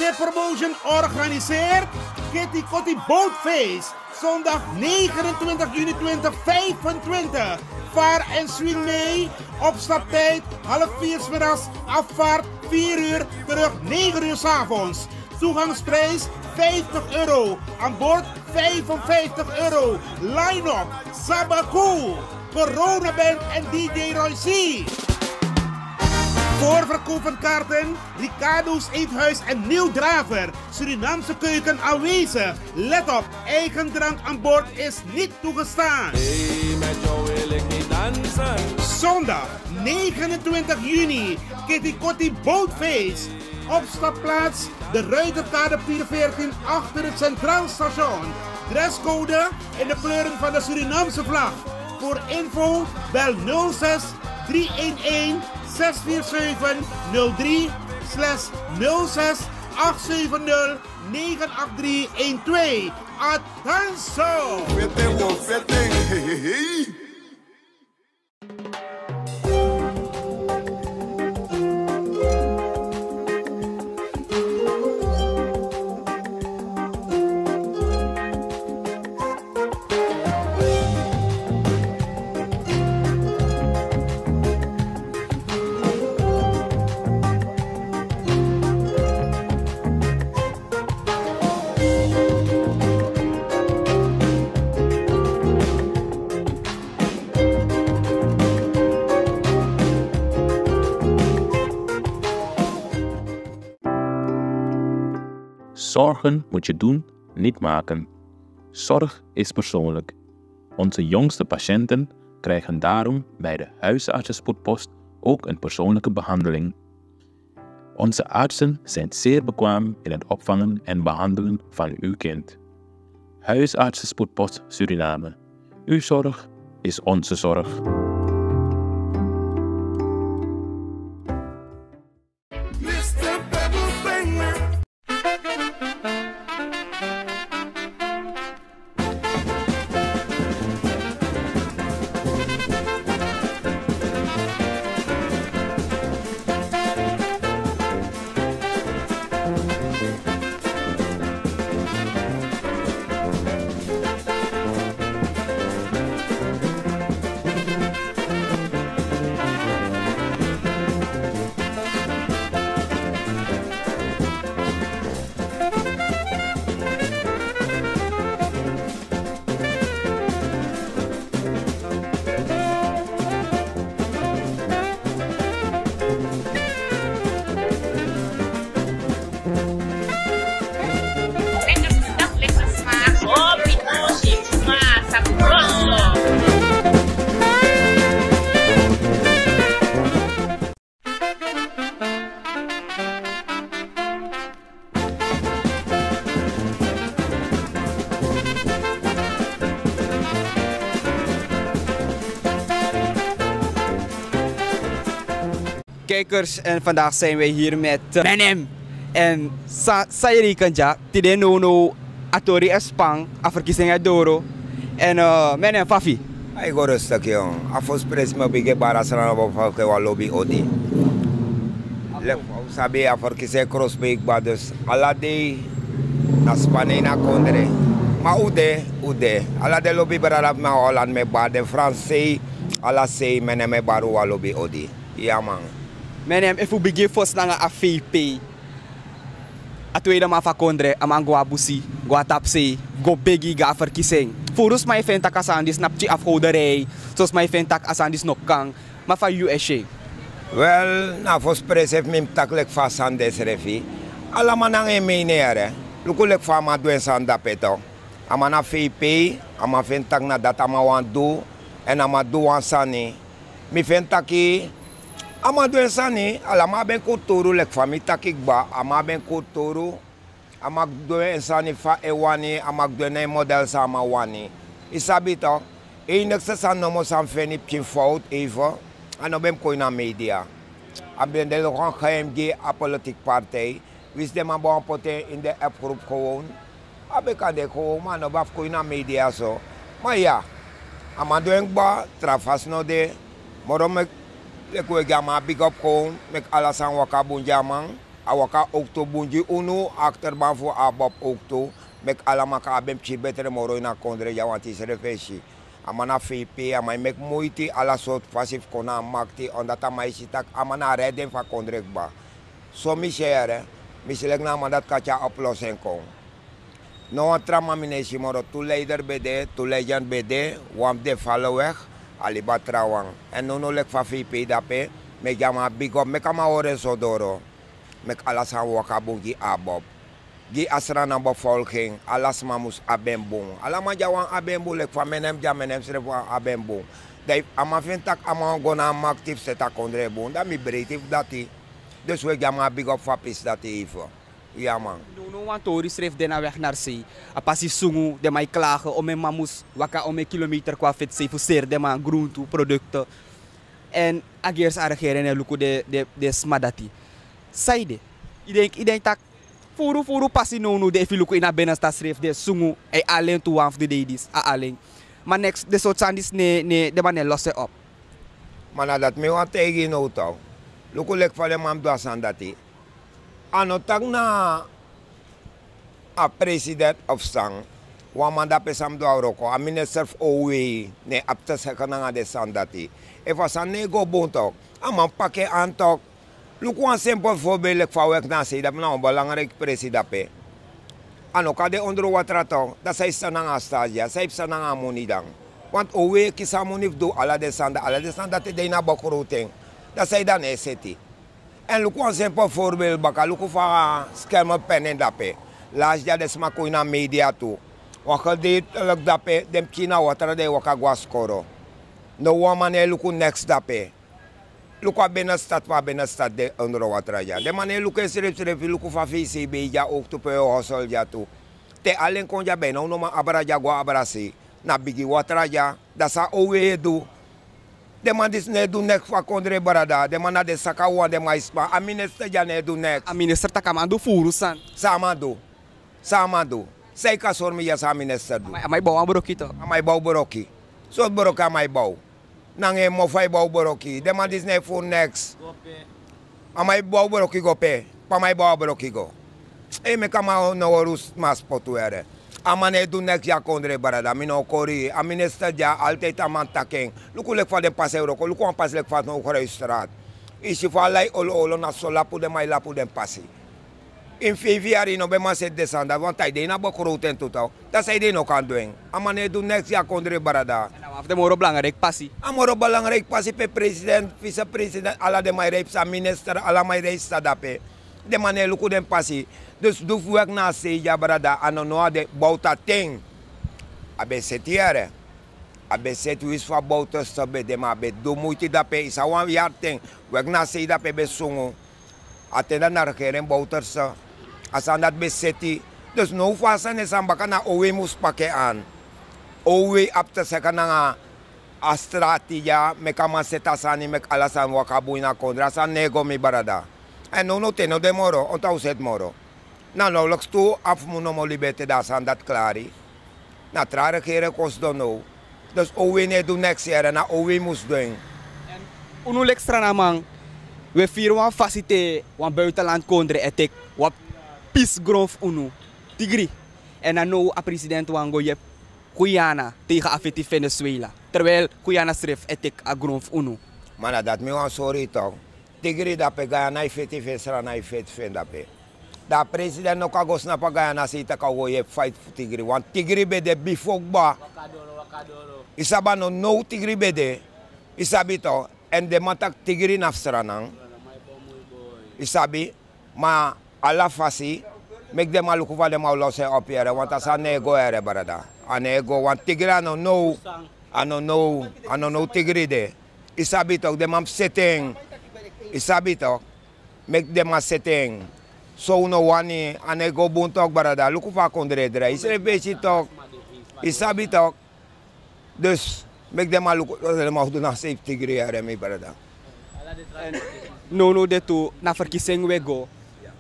Internet Promotion organiseert Kitty Kotti Boatface. Zondag 29 juni 2025. Vaar en swing mee. Opstaptijd 3:30 's middags. Afvaart 4 uur. Terug 9 uur 's avonds. Toegangsprijs €50. Aan boord €55. Line-up Sabaku, Corona Band en DJ Roy C. Voorverkoop van kaarten, Ricardo's Eethuis en Nieuw Draver. Surinaamse keuken aanwezig. Let op, eigen drank aan boord is niet toegestaan. Hey, met jou wil ik niet dansen. Zondag 29 juni, Kitty Kotti Boatface. Opstapplaats, de Ruiterkade 414 achter het Centraal Station. Dresscode in de kleuren van de Surinaamse vlag. Voor info bel 06 311 647 03 /06 870 98312. Attenzo! Zorgen moet je doen, niet maken. Zorg is persoonlijk. Onze jongste patiënten krijgen daarom bij de huisartsenspoedpost ook een persoonlijke behandeling. Onze artsen zijn zeer bekwaam in het opvangen en behandelen van uw kind. Huisartsenspoedpost Suriname. Uw zorg is onze zorg. Kijkers, en vandaag zijn wij hier met Menem en Sayri Kanja, Tidenono, Atori Espang, Afrikising Doro en Menem Fafi. Ik ga rustig jong. Afos pres me bige barasana op van lobby odi. Sabi Afrikising crossbreak ba dus alade na Spanje na kondre. Maar ude. Alade lobby baralap na Holland me ba de Fransai ala sei Menem me baru lobby odi. Ja man. Menem, if we begin first na a FP. Atuida ma fa kondre, amang go abusi, go atapse, go begi ga verkiezing. Furus may fentak asandis napchi afhouderij, sos may fentak asandis nokkang, ma fa USA. Well, na fos pres heeft mim taklek fa sandes refi. Ala manang emenere, lukulek fa ma duen sanda peto. Ama na FP, ama fentak na dat ama wan do, en ama do wan sani. Mi fentaki ama doen sani, ala ma ben kuturu lek fami takik ba, ama ben kuturu, ama doen sani fa ewani, ama doen model sa ama wani. Isabi to, nek se san nomo san feni pkin fout even, ano ben koi na media. Aben de lokon KMG a politik partij, wist de ma bon poten in de appgroep gewoon. Abe kan de gewoon, man, no baf koi na media so. Maar ja, ama doen ba, trafas no de, morom ik wil gaan big up gewoon met alles aan waka bunjaman. Awaka okto bunji unu achterban voor abab okto. Mek alama ka abem chi betere moro ina kondre ja want is refeshi. Amana VP amai mek moeite ala soort passief kona makti omdat amai sitak amana redden van kondre ba. So mi share mi selek na mandat kacha oplossing kon. No trama minesi moro tu leider bede, tu legend bede, wam de vallen weg, aliba trawang. En no lek van VP dape, me jama big up, me kama ore sodoro. Mek alas han wakabungi abob. Gi asrana bevolking, alas mamus abembong. Alama jawang abembong lek van menem jamenem sref van abembong. Dai ama vintak ama gona actief seta kondre bon, da mi breedtief dati. Dus we jama big up fapis dati even. Ja man. No want Tori schreef de weg naar zee. A passie sungu, de mij klagen om mijn mamus waka om een kilometer qua fit zee voor de man groente producten. En agers arregeren en luku de smadati. Saide. Ik denk dat voor passie no de luku in a benasta schreef de sungu e alleen toe af de dedis a alleen. Maar next de soort sandis ne de man losse op. Maar dat me want tegen no toch. Luku lek van de man do sandati. Ano tag na a president of sang wa manda pesam do roko a minister of OWE ne apta sakana de sandati e fa san nego bontok a man pake antok luku an simple voorbeeld van werk na se dat na een belangrijk president pe ano kade onder water to dat zij staan aan stadia zij staan aan monidang want OWE kisa monif do ala de sandati de na bakroting dat zij dan eseti. En luku een simpel voorbeeld baka, luku van schermen pennen dape. Laatst jaar des ma koina media toe. Waka dit luk dape, dem China water de waka guascoro. No wamane luku next dape. Luku binnenstad wa binnenstad de onder water ja. De mane luku schreef luku van VCB ja ook toe pe hostel ja toe. Te alleen kon ja bijna no ma abra ja gua abrasi. Na bigi water ja, dat sa OWE do. De man is ne doen nek van kondre barada. De man na de sakawa de maispa. A minister ja ne doen nek. A minister takamando furu san. Samado. Zij kan zorgen ja sa minister do. Amai bau ambroki to. Amai bau boroki. So boroka amai bau. Nange mo fai bau boroki. De man is ne voor next. Amai bau boroki go pe. Pa mai bau boroki go. E me kama no rus mas potuere. Amane doen nek ja kondre barada, mino kori, a minister ja altijd aman taking. Luku lek van de pas euroko, luku an pas lek van no straat. Isi van lei olo na so lapu de mai lapu de pasi. In 5 jaar no be man se desanda, want hij de na bakroten totaal. Dat zij de no kan doen. Amane doen nek ja kondre barada. En af de moro belangrijk passie. Amoro belangrijk passie pe president, vice-president, ala de mai reep sa minister, ala mai reep sa dape. De mane luku den passie. Dus doe werk na se ja brada anono de bouta ting. Abe setiere. Abe setu is fa bouta sabe de ma be do moeite da pe isa wan jaar ting. Werk na se da pe be songo. Atenda na regering bouta sa. Asan dat be seti. Dus no fasa ne sambaka na OWE mus pake aan. OWE apta seka na a strategia me kama setasani me alasan wakabu na kondra san nego mi brada. En no teno de moro, ontau set moro. Nou, nauwelijks toe af moet nog libete daar zijn dat klaar is. Na trare keren kost dan nou. Dus OWE ne doen niks hier na OWE moest doen. En unu extra namang we vier wan facilite wan buitenland kondre etek wat peace growth unu tigri. En dan nou a president wan go je Guyana tegen afeti Venezuela. Terwijl Guyana schreef etek a growth unu. Maar dat me wan sorry toch. Tigri dat pe Guyana ifeti vesra na ifet vendape. Da president no kagos na pagayana si ita kawoye fight for tigri. Want tigri bede bifogba. Isaba no tigri bede. Isabi to. En de matak tigri nafsranang. Isabi. Ma ala fasi. Mek de malukuva de maulose opiere. Want asa nego ere barada. Anego. Want tigri ano no tigri de. Isabi to. De mam setting. Isabi to. Mek de ma setting. So no wani ane go buntok barada luku fa kondre dra isre besi tok isabi tok dus mek dem luku de ma do na safety grere me barada no de tu na verkiezing we go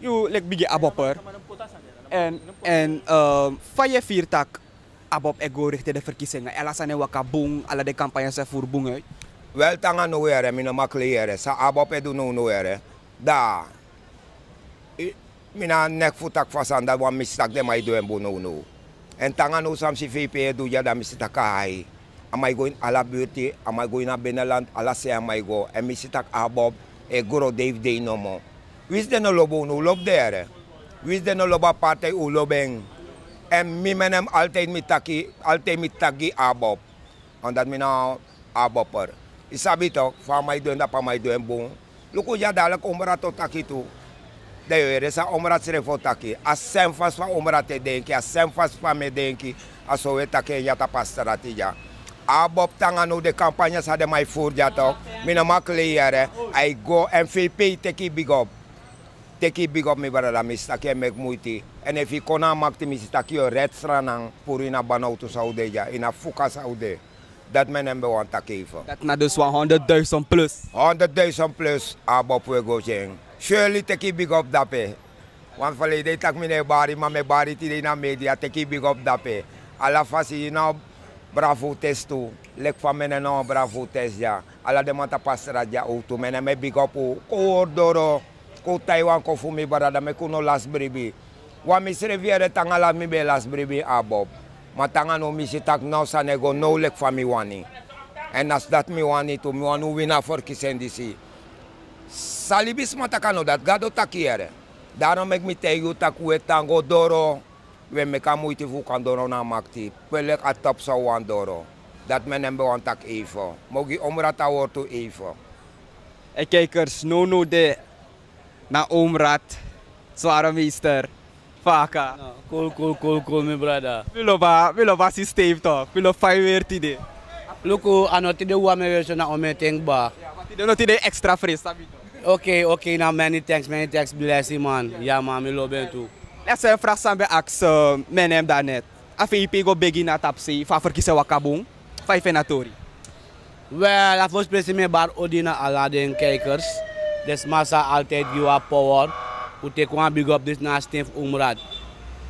you lek bigi abopper en faye viertak abop ego richting de verkiezingen elasane wakabung ala de campagne se voor bung uit wel tanga no were mi no makliere sa abop edu no were da mina nek futak fasanda wan mistak de mai doen bono. En tangan usam si VP do ya da mistak kai. Amai go in ala beauty, amai go in Beneland, ala se amai go. En mistak abob e goro Dave Day no mo. Wis de no lobo no lob dere. Wis de no loba partij u lobeng. En mi menem altijd mitaki abob. Omdat mi na abopper. Isabi to, fa mai doen da pa mai doen bon. Luko ya dadelijk omrato taki tu. De er sa omrat srefo taki. As sem fas fa omrate denki, as sem fas fa me denki. Aso we taki ya ta pastarati ja. Abob tangano de campagne sa de mai voor ja toch. Mina makleere. I go MVP teki big up. Teki big up mi barada mistaki mek muiti. En if ik kona makti mistaki yo red stranang puru ina banautu saude ja. Ina fuka saude. Dat men hem bewant takeven. Dat na dus 100.000 plus. 100.000 plus abob we go jeng. Surely teki big up dape. Want verleden tak mine bari, maar me bari tide na media teki big up dape. Ala fasi na bravo test tu. Lek van mene no bravo test ja. Ala de mata pasra ja auto mene me big up ko ordoro. Ko Taiwan ko fumi barada me kuno las bribi. Wa mi sreviere tangala mi be las bribi abob. Matanga no misitak nou sa nego no lek van mi wani. En as dat mi wani to mi wanu wina for kisendisi. Salibis matakano dat gado takiere. Daarom ik mi tegu takue tango doro. We me kamuiti fukan doro na makti. Pelek atop sa wan doro. Dat men hem bewan tak even. Mogi omrata wortu even. En kijkers, no de na omrat. Zware meester. Faka. No, cool, my brother. Wil op systeem toch? Wil op 5 weer tide. Luko, ano tide wa me verso na ometeng ba. Tide no tide extra fris sabi toch? Okay, now many thanks, bless you man. Ja man, me love you too. Let's say vraag sambe aks menem daarnet. AFP go begi na tapsi, fa verkiezen wakabong, 5 enatori. Well, la first place me bar odina ala den kijkers. Des massa altijd giwa power. U take one big up this na Steve Umrad.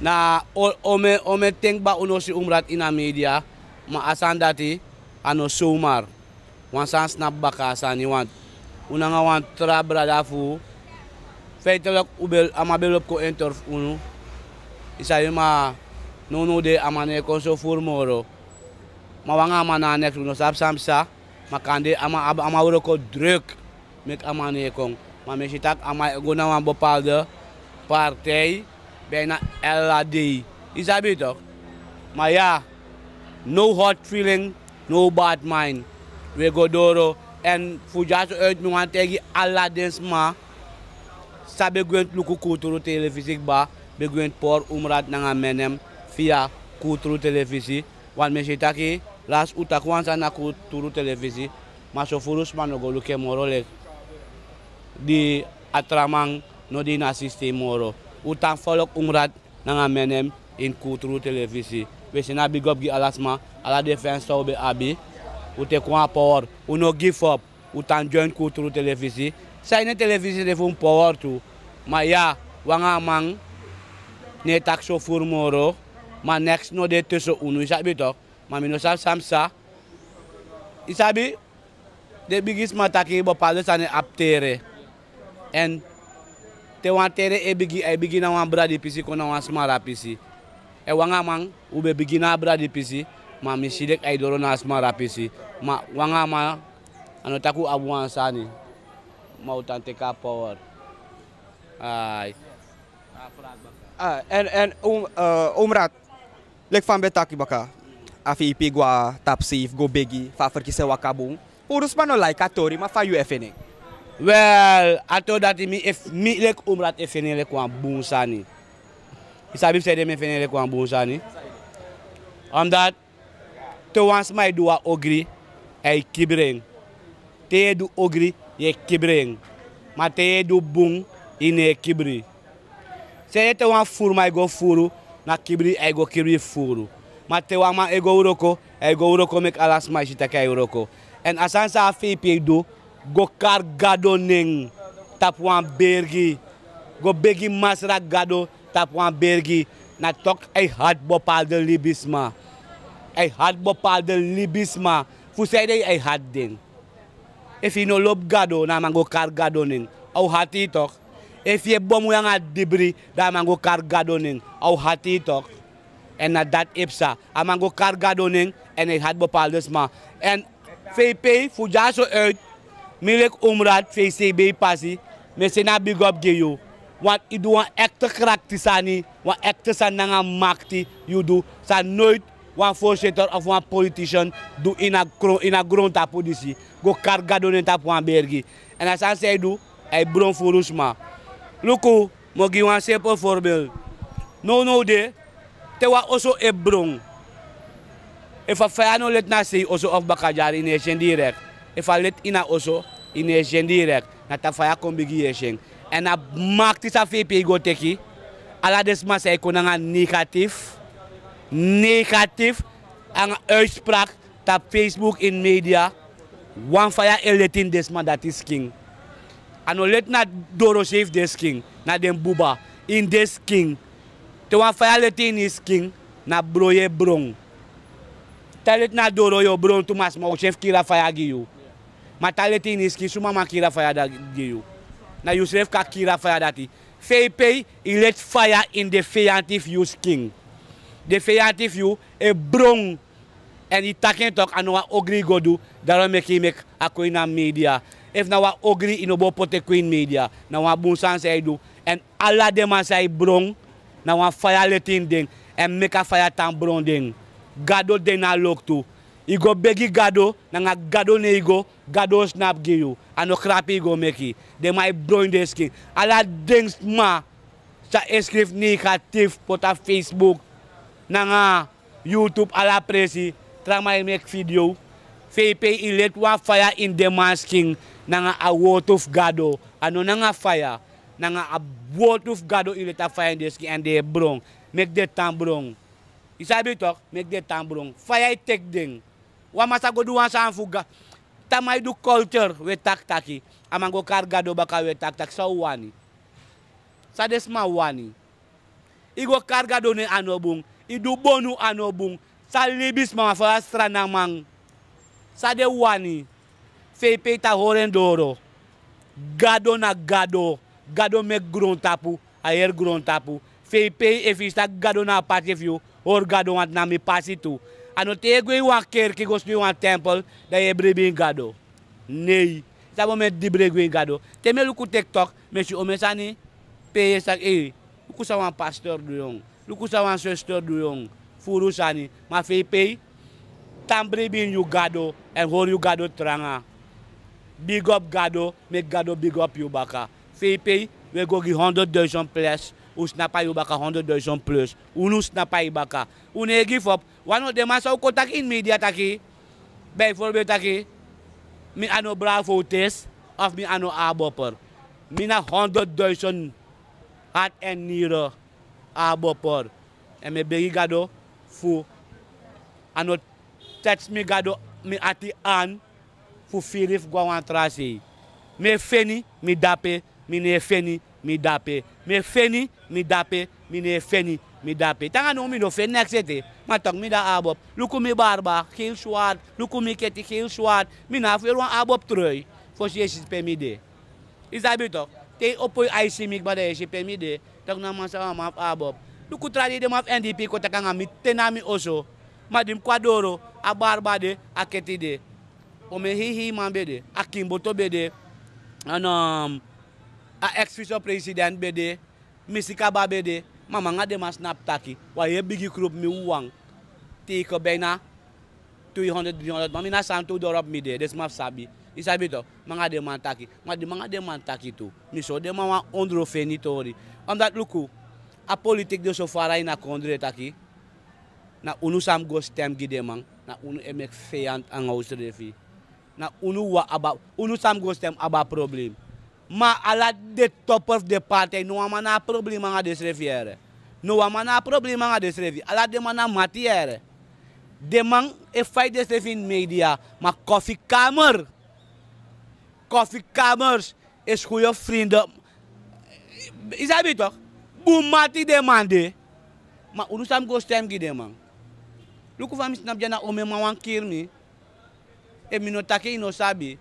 Na ome think ba uno si Umrad ina media, ma asan dati ano somar. Wan san snap baka asan you want. Una nga wan tra brada fu. Feitelijk ubel amabel op ko entorf uno. Isa ma no de amane konso formoro. Ma wanga amana nek uno sap samsa. Makande ama uro ko druk met amane kong. Maar als je go naar een bepaalde partij, bijna LAD. Is dat beter toch? Maar ja, no hot feeling, no bad mind. We go door en voor jou uit me want tegen Aladdin's ma. Sabe gwent luku kulturu televisie ba, be gwent por umrat nanga menem via kulturu televisie. Want mensen taki las utakwan sana kulturu televisie, maar so furus man go luke morole. Di atramang no di na system moro. Utang folok umrat nanga menem in kulturu televisi. We sina big up gi alasma, ala defense so be abi. Ute kwa power, uno give up. Utang join kulturu televisi. Sa ine televisi de fun power tu. Ma ya, wanga mang ne tak so fur moro. Ma next no de tussen unu isabi tok. Ma mino samsa. Isabi de biggest mataki bopalde sane aptere. En te wan tere e bigi na wan bradi pisi kona wan smara pisi. E wanga mang ube bigi na bradi pisi ma misidek ay doro na smara pisi. Ma wanga ma ano taku abuan sani. Ma utante ka power. Ay. En omrat lek van betaki baka. AFP gwa tapsi go begi fa verkiezen wakabong. Purus man no like atori ma fa UFN. Well, I thought that if me like umrat efene le kwa bunsani. Isabi said me efene le kwa bunsani. Omdat to once my do ogri ay kibreng. Te do ogri ye kibreng. Ma te do bung ine kibri. Se te wan furu my go furu na kibri ay go kibri furu. Ma te wan ma ego uroko mek alas ma shita kay uroko. En asan sa AFP do go kar gado ning tap wan bergi go begi masra gado tap wan bergi na tok ay hard bopal de libisma fu say ay hard ding if you no lob gado na man go kar gado ning au hati tok If je bomu yang a debris, dan man go kargadoning, au hati tok. En na dat ipsa, a man go kargadoning en ik had bepaalde sma. En VP, fuja zo uit, Milek Umrad, VCB passie, me se na big up ge you. Want i doe een echte kraktisani, een echte sananga makti, you do. Sa nooit een voorzitter of een politicien doe in een grondtapositie. Go kargadoning tapu aan bergi. En als hij doet, hij bron voor Rusma. Luku, mo give een simpel voorbeeld. No de, te wa also e bron. If a fire no let na say also of Bakajari in Asian direct. If a let in a also in Asian direct, na ta fire kon bigi Asian. En na maakt is a VP go teki. Ala desma say kon nga negatief ang uitspraak ta Facebook in media. One fire eletin desma dat is king. Ano let na Doro save this king, na dem buba in this king. Te wan fire letin is king na broye brong. Talet na Doro yo brong tu mas mo chef kira fire gi you. Ma taletin is king suma ma kira fire da gi you. Na Yusuf ka kira fire dati. VP il let fire in the feyantif use king. The feyantif you e brong. En die takken toch aan wat ogri godu, daarom make a queen media. If na wat ogri in obo pote queen media, na wat bunsan say do. En alla dem say brong, na wat fire letin ding, en make a fire tan brong ding. Gado den na look to. Igo begi gado, na nga gado ne igo, gado snap gi you. Ano crappy go make. De my brong de skin. Alla dings ma, sa escrif negatief pota Facebook, na nga YouTube alla presi. Tramay make video. VP ilet wa fire in the masking na nga a word of gado. Ano na nga fire? Na nga a word of gado ilet a fire in the skin and they brong. Make the time brong. Isabi talk, make the time brong. Fire take ding. Wa masa go duwan sa fuga. Tamay do culture we tak-taki. Amang go kargado baka we tak-tak sa wani. Sa desma wani. Igo kargado ne anobung. Idu bonu anobung. Sa libis mga falastra namang sa de wani VP ta horen Doro gado na gado make grown tapu ayer grown tapu VP if is gado na party view or gado want na mi pasi tu ano te go wan kerk go smi wan temple da ebre bin gado nei sa bo met dibre go gado te me luku TikTok me si omesani pe sa luku sa wan pastor du yong luku sa wan sister du yong Furusani, ma VP, tambre bin you gado, and hold you gado tranga. Big up gado, make gado big up you baka. VP, we go give 100,000 plus, u snapa you baka 100,000 plus, unu snapa you baka. Une give up, one of them asa ko tak in media taki, bijvoorbeeld taki, mi ano bravo test, of mi ano aboper. Mi na 100,000 hat en nieren aboper. En me begi gado, fu ano touch me gado me ati an fu firif gwa wan trasi me feni mi dape mi ne feni mi dape me feni mi dape mi ne feni mi dape tanga no mi no fen nexete matok mi da abop luku mi barba heel swart luku mi keti heel swart mi na fer wan abop trui fo si pe mi de isabito te opoi IC mi bada si pe mi de tak na masa ma abop luku tradi de maf NDP ko takanga mi tenami oso madim kwadoro a barbade a ketide o me hihi mambede a kimboto bede anom a ex-vice president bede misika babede mama nga de mas snap taki wa ye bigi group mi uwang ti ko bena 200 mami na santo dorop mi de des maf sabi isabi to mga de man taki mga de man taki tu mi so de mama ondro fenitori on that luku a politik de so faray na kondre taki na unu sam go stem gidemang na unu emek feyant ang ausrefi na unu wa aba unu sam go stem aba problem ma ala de top of the party no mana problem nga desrefiere no mana problem nga desrefi ala de mana matiere de mang e fight desrefi media ma coffee kamers is goeie vrienden isabi toch Bumati demande, ma unu sam go stem gidemang. Luku fami snap jana ome mawan kirmi, e minotake ino sabi.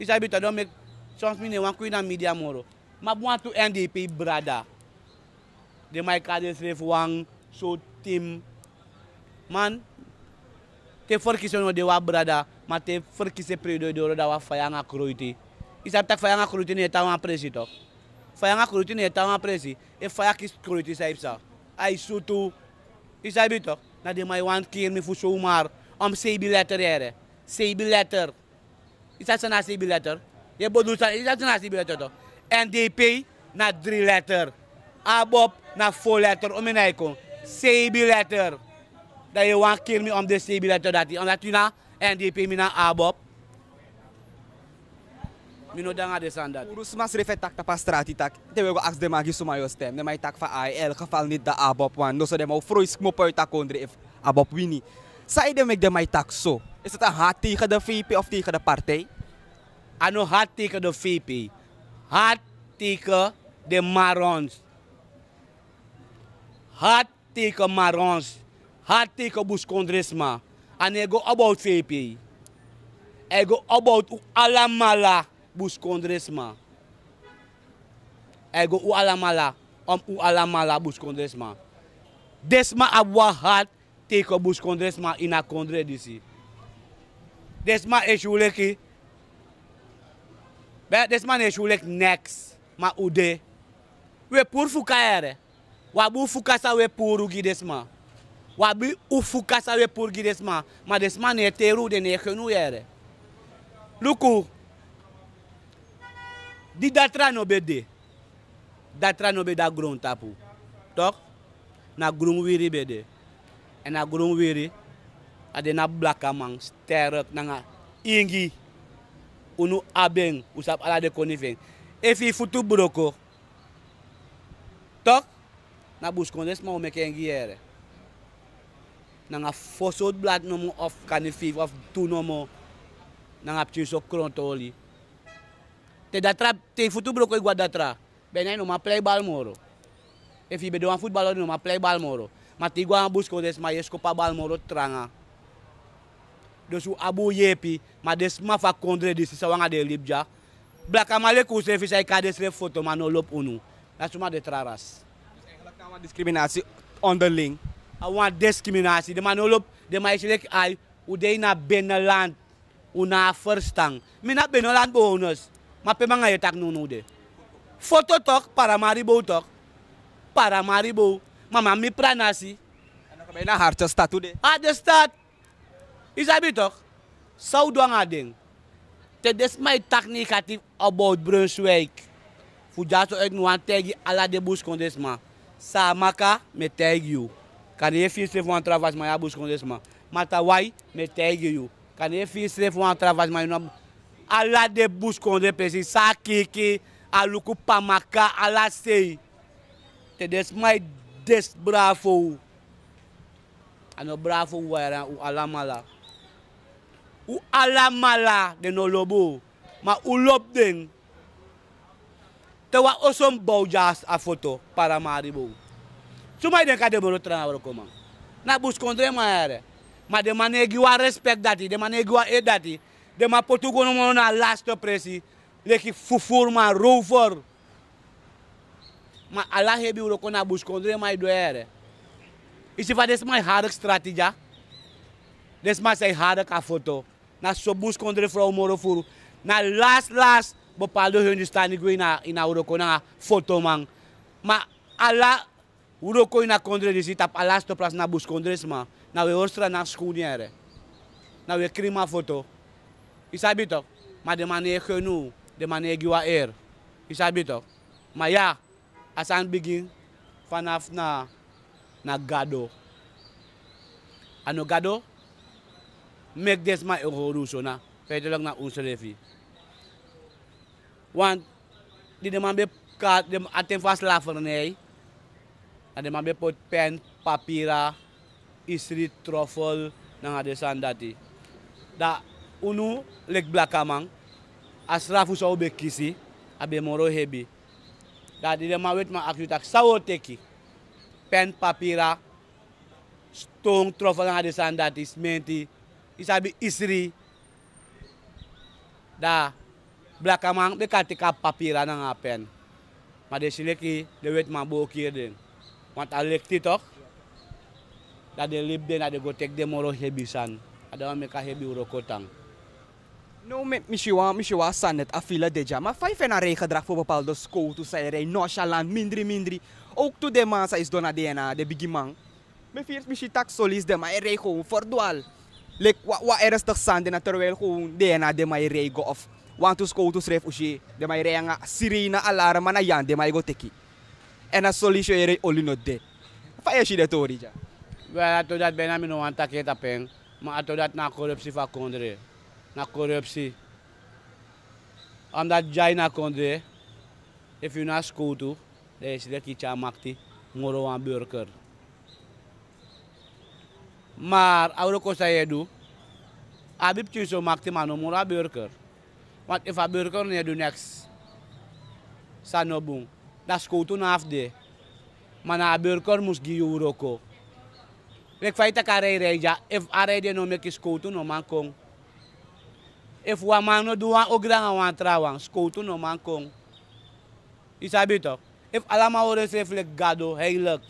Isabi ta do make sons mine wan kuina media moro. Maar want to NDP brada. De mij kan schrijf wang so team. Man, te verkiezen de wa brada, maar te verkiezen periode door dat wa fayanga kroiti. Is dat tak fayanga kroiti ne tawa presi toch? Fayanga kroiti ne tawa presi. E faya kis kroiti saipsa. Ai sutu. Is dat toch? Na de mij want keer me voor zomaar om CB letter ere. CB letter. Is dat na CB letter? Je bedoelt dat is dat na CB letter toch? NDP na 3 letter. ABOP na 4 letter. Om in icon. CB letter. Dat je een keer me om de CB letter dat hij. Omdat je na NDP me na ABOP. Mino danga de sandat. Urus mas refet tak tapa strati tak. Te we go ask de magi sumayo stem. De mij tak van elk geval niet de ABOP wan. Dus de mau vroeg mo per tak kondre if ABOP wini. Zij de mek de mij tak zo. Is het een haat tegen de VP of tegen de partij? Ano haat tegen de VP. Haat tegen de Marons. Haat tegen Marons. Haat tegen Buskondresma. En hij go about VP. Hij go about u alamala Buskondresma. Hij go u alamala om u alamala Buskondresma. Desma abwa haat tegen Buskondresma in a kondre disi. Desma eshuleki. Desma eshulek next. Ma ude. We pur fuka ere. Wabu fuka sa we puru gi desma. Wabi ufuka sa we pur gi desma. Ma desma ne teru de ne genu ere. Luku. Di datra no bede. Datra no beda grond tapu. Toch? Na grond wiri bede. En na grond wiri. Ade na blakamang sterk nanga ingi. Unu abeng usap ala de konifeng. Efi futu broko. Toch? Na Buskondresma o meke ingi ere. Nanga fosod blad no mo of kanifif of tu no mo. Nanga ptiso krontoli. Te datra te futu broko igwa datra. Benai no ma play bal moro. Efi bedo an futbal no ma play bal moro. Ma te igwa Buskondresma yesko pa bal moro tranga. Dus u abu yepi, maar des ma fa kondre disi sa wanga de libja. Blaka male ku se fi sai ka desre foto maar no lop unu. Dat is maar de traras. Dus eigenlijk kan discriminatie onderling. I want discriminatie. De man no lop, de ma iselek ai, u de na binnenland, u na verstang. Mi na binnenland bonus. Maar pe manga je tak no de. Foto toch, Paramaribo toch. Paramaribo. Mama mi pranasi. En dan ben je naar hartje stad toe de. Ah, de stad. Is dat toch? Zou doen aan ding. Dit is mijn tak negatief about Brunswijk. Voor dat uit nu aan tegen alle de Buskondresma. Samaka met tegen you. Kan je vier van travas maar ja Buskondresma. Maar tawai met tegen you. Kan je vier van travas maar je alle de Buskondresma precies. Sakiki, aluku pamaka, ala sei. Dit is mijn des bravo. Ano bravo wara u alamala. U alamala de no lobo. Maar u lop ding. Terwa osom boujas a foto para Maribo. Sumai den ka de moro trana koma. Na Buskondresma ere. Maar de manegi wa respect dati, de manegi wa e dati. De ma potugo no na last presi. Leki fufur ma rover. Maar Allah hebi u ko na Buskondresma do ere. Isi va des mai harde strategia. Des mais sai harde ka foto. Na so Buskondresma vrouw moro furu. Na last bepaalde hun staan ik in Uroko na foto man. Maar alla Uroko in a kondre di tap alla sto plas na Buskondresma. Na we ostra na schooniere. Na we krima foto. Isabi toch? Maar de manier genu, de manier giwa air. Isabi toch? Maar ja, as aan begin vanaf na Gado. Ano Gado? Make this my oruso na. Feite lang na onze refi. Want die de man be kaart de aten vast lavernij. En de man be pot pen, papira, isri, truffel, nanga de sandati. Da unu lek blakamang. Asrafu zou be kisi, abe moro hebi. Da die de man weet ma akutak sawo teki. Pen, papira, stone, truffel nanga de sandati, smenti. Isabi isri. Da blakamang de katika papira na nga pen. Maar de selectie, de weet maar boek hier ding. Want al ligt die toch? Dat de lip den, dat de go tek de moro hebisan. Dat de meka hebi urokotang. Nou, misschien was het afvielen dit jaar. Maar 5 en een regendrag voor bepaalde scouts, zij rijden nonchalant, mindri. Ook toen de massa is door de bigimang. Maar first misschien tak solis de maar rijden gewoon verdwaal. Like, wat ernstig zand terwijl gewoon de maar rijden of want to scouts schrijf usje de maar rijden sirene alarm maar na jan de maar go teki. En dan solis je rijden olinot de. Wat je dat hoor je? Wel, toen dat bijna mijn want taket apeng, maar toen dat na corruptie van Kondre. Na corruptie. Omdat jij na Kondre, if je naar school toe, dan is het iets aan makti, moro aan burger. Maar oude kosta je doet, abib je zo makti maar no moro aan burger. Want if a burger niet doet niks, sanobung, dat school toe na afde. Maar na burger moest je euroko. Ik feit dat rijden, if arede no make school toe no man kong. If wa man no do wan ogranga wan trawan, skoutu no man kong. Isabi toch? If alama ores reflect gado, heilig,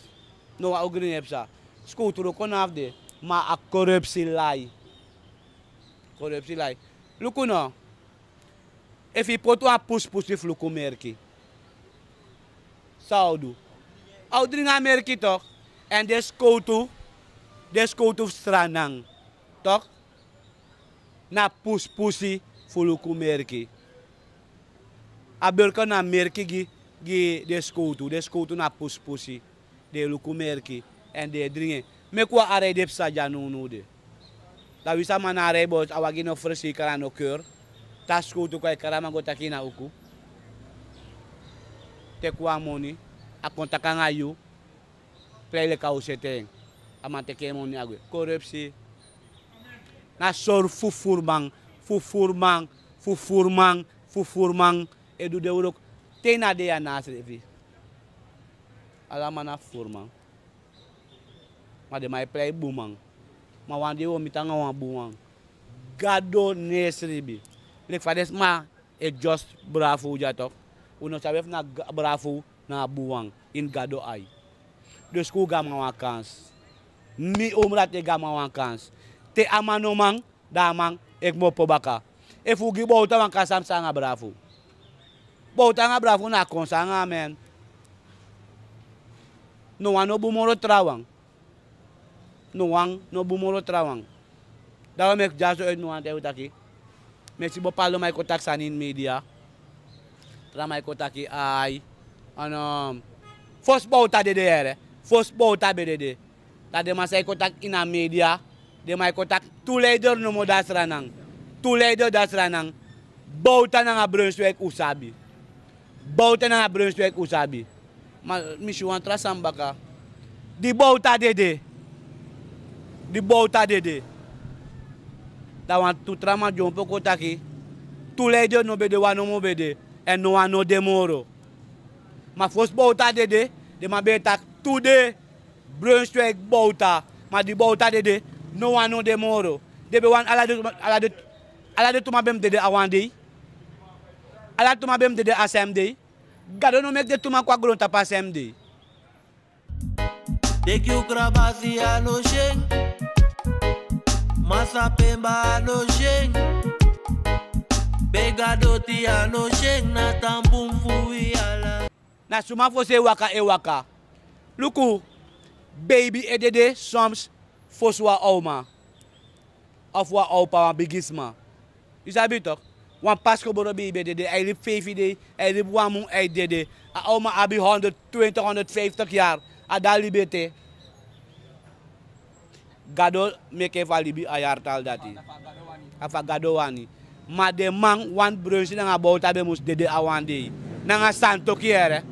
no wa ogrin hepsa. Skoutu ro kon afde, maar a corruptie lai. Corruptie lai. Luku no, if je pot wa pus if luku merki. Saudu. Oudring a merki toch? En de skoutu stranang. Toch? Na pusi fuluku merki. A burger na merki gi de skoutu na pusi de luku merki en de dringe. Mekwa are de psaja no de. Da wisa manare bos awagi no fresi kara no keur. Ta skoutu kwa kara mango takina uku. Te kwa moni a kontakanga yu. Plele ka useteng. Amante ke moni agwe. Corruptie. Na sor fufurmang, edu de urok tena de ya nasrevi. Alama na furmang. Maar de mai play boomang. Maar wande wo mitanga wan boomang. Gado nesribi. Lek fades ma e just bravo jatok. Uno sabef na bravo na boomang in gado ai. Dus ku gama wan kans. Mi omrat e gama wan kans. Te amanomang, damang, ek mo po baka. E fugi bauta wan kasam sanga bravo. Bauta nga bravo na konsanga men. No wan no bumoro trawang. No bumoro trawang. Dawa mek jaso et no ante utaki. Mek si bopalo may kotak sanin media. Tra may kotaki ay. Fos bauta de ere. Fos bauta bedede. Tade masay kotak ina media. De may kotak leider no mo dasranang. Leider dasranang. Bauta na nga Brunswick usabi. Bauta na nga Brunswick usabi. Ma misiwan trasamba ka. Di bauta dede. Da wan tu trama jompo kotaki. Leider no bede wano mo bede. En no wano demoro. Ma fos bauta dede. De ma betak tude. Brunswick bauta. Ma di bauta dede. No one no demoro. Debe wan ala de tuma bem dede awandi. Ala tuma bem dede ASMD. Gado no mek de tuma kwa gron tapa ASMD. Deki ukrabasi ano sheng. Masa pemba ano sheng. Begado ti ano sheng. Na tampum fui ala. Na suma fose waka. Luku. Baby edede soms. Foswa oma. Of wa opa wan bigisma. You sabi toch? Wan pasko boro baby dede. Hij liep 5 idee. Hij liep wamu hij dede. A oma abi 120, 150 jaar. A dali bete. Gado meke valibi a yartal dati. Afa gado wani. Ma de man wan brunsi nga bouta be mus dede awande. Nga santoki ere.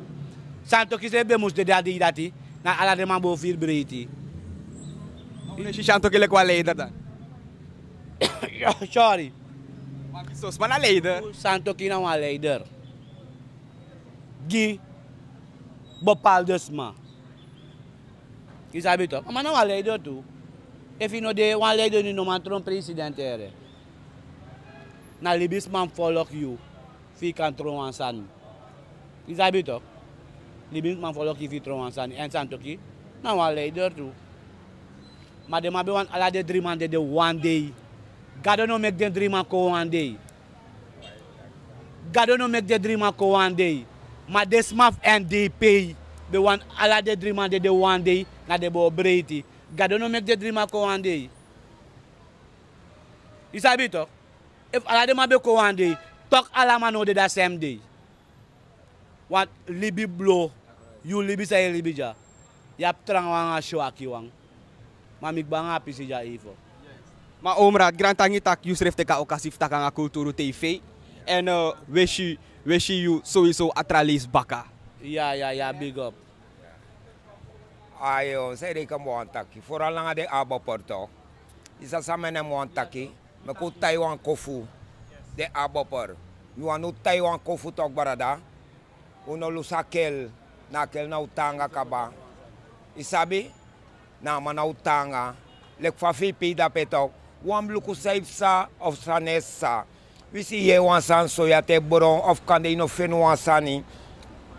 Santoki se be mus dede adi dati. Na ala de man bo fir breiti. Si Shanto kile kwa leider dan. Sorry. Sos mana leider. Santo kina wan leider. Gi bepaaldes ma. Je sabi toch? Maar nou wan leider toe. If you know de wan leider ni no man tron president ere. Na libis man follow you. Fi kan tron wan san. Je sabi toch? Libi man follow kifi trouwen sani. En santoki, nou een leider toe. Maar de man want alle de 3 man de one day. God no make the 3 man go one day. God no make the 3 man go one day. Maar de smaf en de pay. Be want alle de 3 man de one day na de bo breiti. God no make the 3 man go one day. You sabi toch? If alle de man be go one day, talk alle man no de that same day. Want libi blow, you libi say libi ja. Yap trang wang show aki wang. Mamik banga pisi ja ifo. Maar omraad, grand tangi tak Yusref teka okasif tak ang kulturu TV. En wish you sowieso atralis baka. Ja, big up. Ayo, saya reka mo antaki. Vooral lang de abo porto. Isa sa mene mo antaki. Meku Taiwan kofu. De abo por. You anu Taiwan kofu tok barada. Uno lusakel. Nakel na utanga kaba. Isabi? Na mana utanga. Lek fa fipi da petok. Wam luku saif sa of sanesa. Wisi ye wan san soya te boron of kande ino fenu wan sani.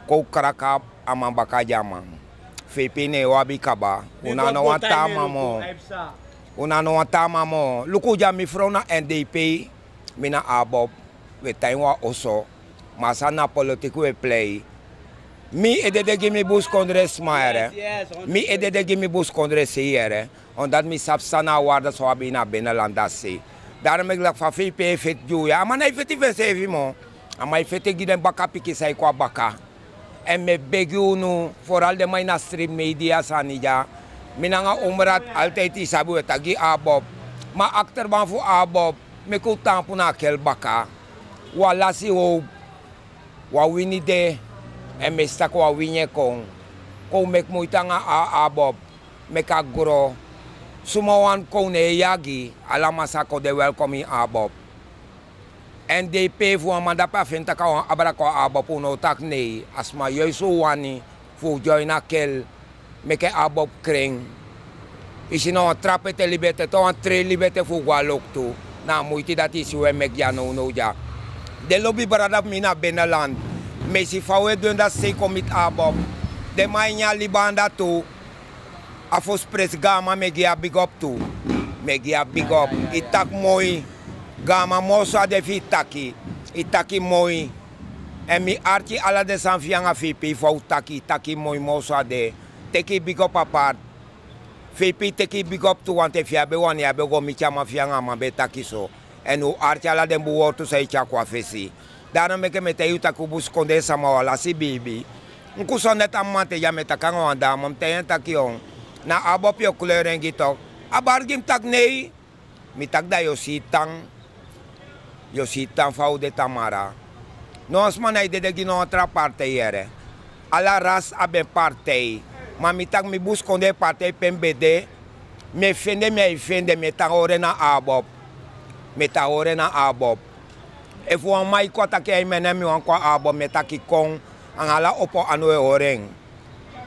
Kou karakap amambaka jamang. Fipi ne wabi kaba. Una no wantama mo. Una no wantama mo. Luku jami frona NDP. Mina abob. We tainwa oso. Masana politiku we play. Mi edede gimi bus kondres maere. Mi edede gimi bus kondres hier. Omdat mi sapsana waarda so abi na binnenlandase. Daarom ik lak van VP fit juya. Maar nee fit even sevi mo. Maar fit giden baka piki sai kwa baka. En me begu nu vooral de mijn stream media sanija. Minanga omrat altijd isabu tagi abob. Maar achterban voor abob. Me ko tampu na kel baka. Wala si ho. Wa wini de. En me stak wa winye kong. Ko mek muitanga abob. Meka gro. Sumawan kone yagi. Alamasako de welcome abob. NDP voor man dat vindt dat kan abrako abob uno tak nee. Asma juiso wani voor joina kel. Meke abob kring. Is no trappe te libete to an tre libete voor gwalok to. Na moeite dat is we mek ja no ja. De lobby baradap mina binnenland. Messi fawe doen dat se komit abob. De manja libanda to. Afos pres gama megia big up to. Megia big up. Itak mooi. Gama mosa de vitaki. Itaki mooi. En mi arti ala de sanfianga VP fau taki mooi mosa de. Teki big up apart. VP teki big up to want if yabe wan yabe go mi chama fianga ma betaki so. En u arti ala de buor to say chakwa fesi. Daarom meke mete utaku bus konde sama wala si bibi. Nkuso net amate ya metakanga wanda mam teyen takion. Na abop yo kleuren gitok. Abargim tak nei. Mi tak da yo sitang fau de Tamara. Nos manay de gino otra parte yere. Ala ras abe parte. Mamitak mi bus konde parte pembede. Me fende me tangore na abob. Me tangore na abob. E fu an mai kota ke mene mi wan kwa abob me taki kong. Ang ala opo anu e oreng.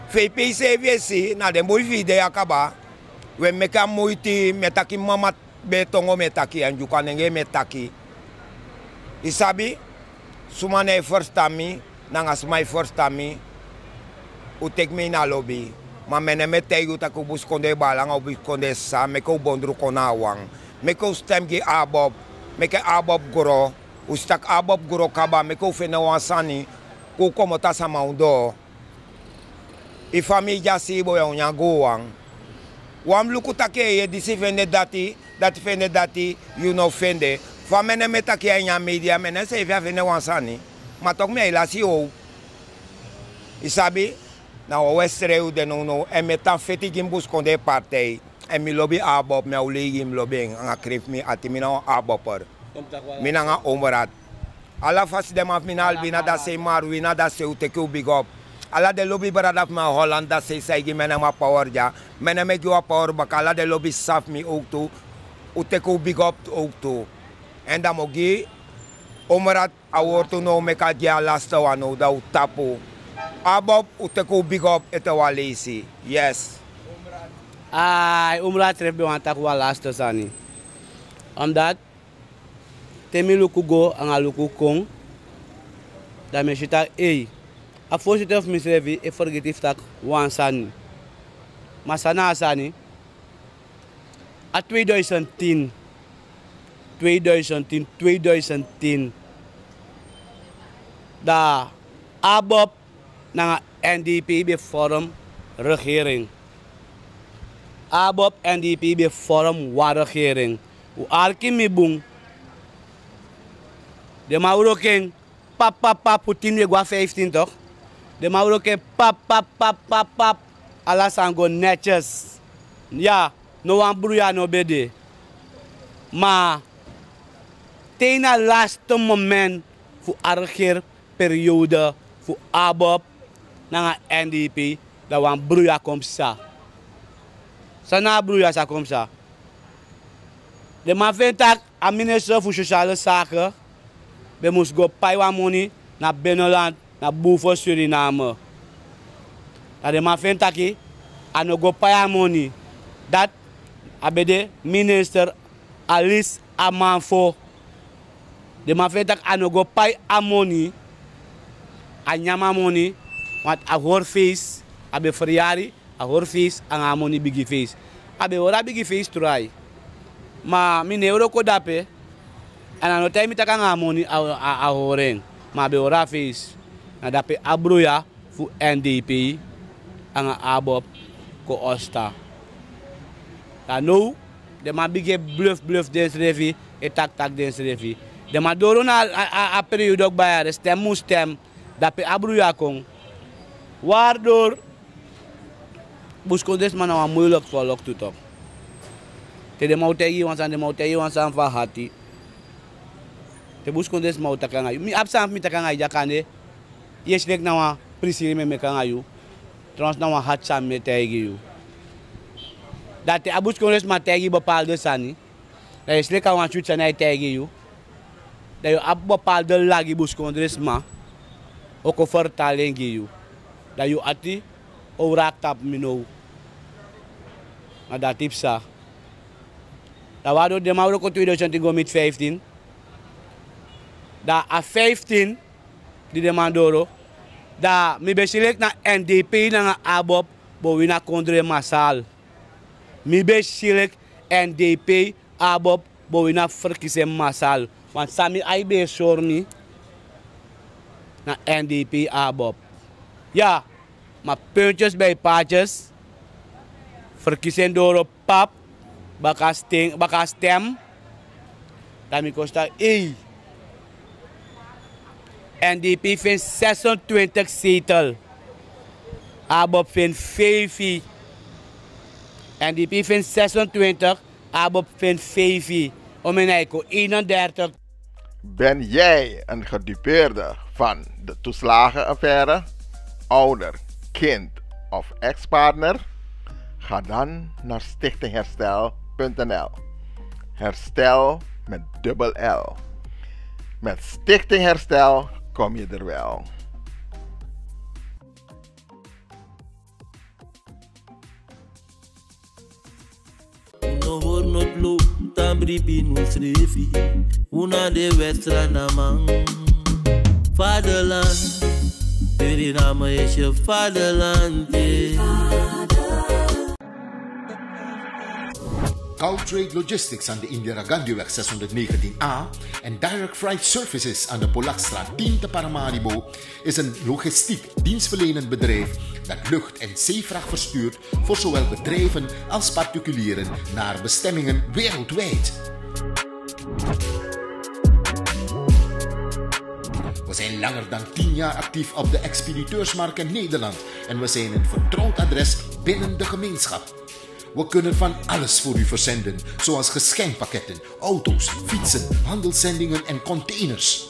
VP CVC na de moi vide akaba. We meka moiti metaki mama betongo metaki anjuka nenge metaki. Isabi sumane first time nangas my first time utek me na lobby. Ma mene metegu taku bus konde balang au bus konde sa meko bondru konawang. Meko stem gi abob. Meke abob goro. Ustak abob goro kaba meko fene wansani. Ko komota sa maundo. I famiglia sibo ya unyagoang. Wam luku take ye disi fende dati you know fende. Fa mene metaki ya media mene se via fende wansani. Matok me ila si o. Isabi na o westreu de no e metan feti gimbus konde partei. E mi lobby abob me uligim lobbying anga krif mi atimina abopor. Mina nga omrat. Ala fas de maf minal bina da se marwina da se uteke big up. Ala de lobby baradaf ma Holland da se saigi mena ma power ja. Mena me giwa power bakala de lobby saf mi ook toe. Uteke big up ook toe. En dan mogi omrat aworto no meka dia lasta wano da utapo. Abob uteke big up etawalesi. Yes. Ai, umrat tref be wan tak wa lasta sani. Omdat temi luku go anga luku kong. Da me shita ei. A voorzitter of misrevi, ik vergeet het dat wansani. Maar sana asani. A 2010. Da ABOP na NDP be vorm regering. ABOP NDP be vorm wa regering. U arki mi bung. De Mauro King pap Putin we gwa 15 toch? De Mauro King pap alasango netjes. Ja, no wan bruya no bede. Maar tena laatste moment voor argeer periode voor ABOP na NDP dat wan bruya kom sa. Sana bruya sa kom sa. De man vindt dat a minister voor sociale zaken we moest go pay wa money naar binnenland, naar boven Suriname. Dat de man vindt dat a no go pay money. Dat abede minister Alice Amanfo. De man vindt dat a no go pay money. A nyama money, want a hoor feest, abe verjari, a hoor feest, a money bigi feest. Abe ora bigi feest try. Maar mine euro ko dape. En aan het tijd met elkaar money a horen. Maar bij ora feest. Na dape abroya voor NDP. En ABOP ko osta. Dan nu, de man bigi bluff dens revi. E tak dens revi. De man doro na a periode ook bij de stem moest stem. Dape abroya kong. Waardoor buscondes man nou moeilijk voor lok toe toch. Te de mautegi want aan van hati. Te buscondes mauta kangayu. Mi absam mi takanga jakane. Yes lek na wa prisiri me kangayu. Trans na wa hatsam me tegi yu. Dat te abuscondes ma tegi bepaalde sani. Dat is lek aan chutsa na tegi yu. Dat je ab bepaalde lagi buscondes ma. Ook vertaling yu. Dat je ati o raktap mino. Maar dat tipsa. Dat waardoor de Mauro ko 2010 met 15. Dat a 15 die de Mandoro. Dat mi beselek na NDP na ABOP bo wina kondre masal. Mi beselek NDP ABOP bo wina verkiezing masal. Want sami ai be sorni na NDP ABOP. Ja, maar puntjes bij paadjes. Verkiezing door pap. Baka stem. Dan kosta NDP vindt 26 zetel. ABOP vindt 5. NDP vindt 26. ABOP vindt 5. Omenijko 31. Ben jij een gedupeerde van de toeslagenaffaire? Ouder, kind of ex-partner? Ga dan naar stichtingherstel.nl. Herstel met dubbel L. Met Stichting Herstel kom je er wel. No horno blu, tambri pinus refi. Una de westra namang. Vaderland, Suriname is je vaderland. Gautrade Logistics aan de Indira Gandhiweg 619A en Direct Freight Services aan de Polakstraat 10 te Paramaribo is een logistiek dienstverlenend bedrijf dat lucht- en zeevracht verstuurt voor zowel bedrijven als particulieren naar bestemmingen wereldwijd. We zijn langer dan 10 jaar actief op de expediteursmarkt in Nederland en we zijn een vertrouwd adres binnen de gemeenschap. We kunnen van alles voor u verzenden, zoals geschenkpakketten, auto's, fietsen, handelszendingen en containers.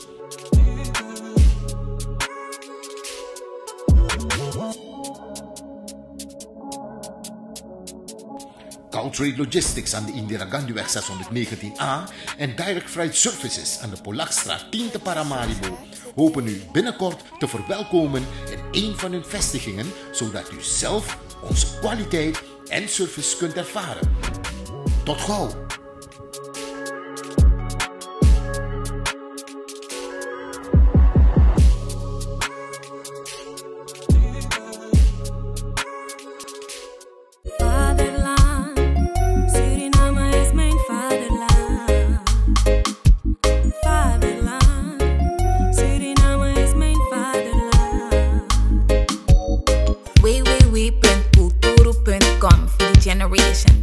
Gautrade Logistics aan de Indira Gandhiweg 619A en Direct Freight Services aan de Polakstraat 10 te Paramaribo hopen u binnenkort te verwelkomen in een van hun vestigingen, zodat u zelf onze kwaliteit en service kunt ervaren. Tot gauw! generation.